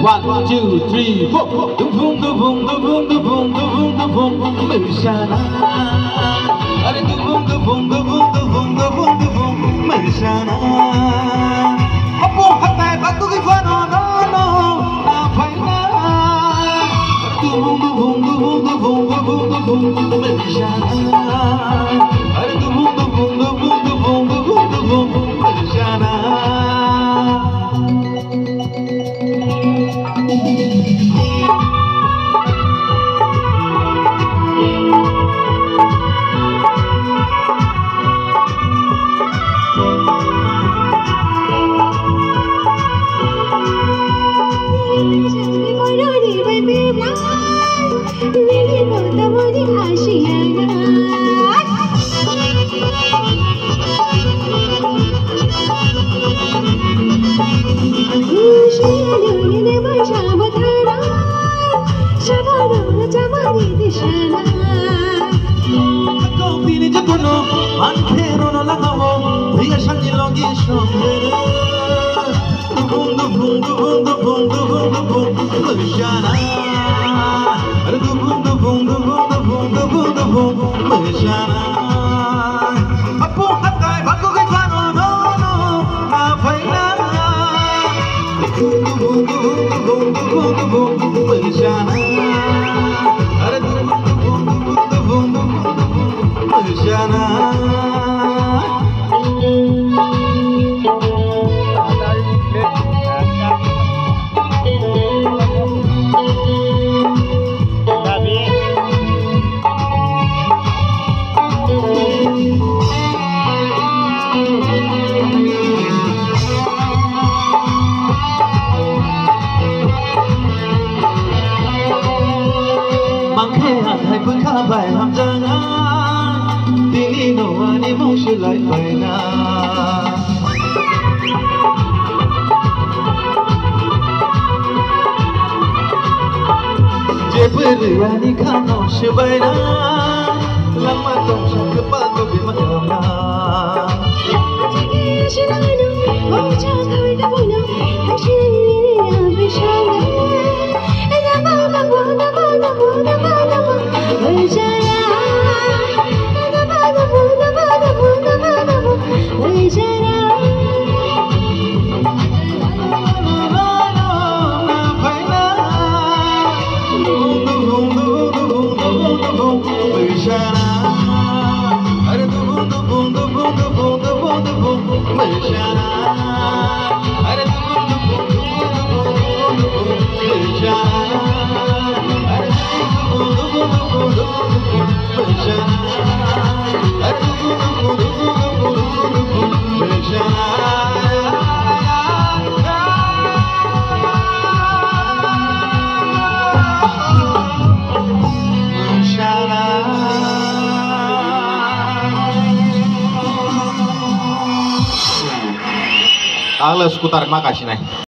One, two, three, four. The boom, the boom, the boom, the boom, the boom, the boom, Meshana. Are the boom, the boom, the boom, the boom, the boom, the boom, Meshana. Apo hatai batu ki fano no no na paina. The boom, the boom, the boom, the boom, the boom, the boom, Meshana. Are the boom, the boom, the boom, the boom, the boom, the boom, Meshana. Alas kutar makasih nih.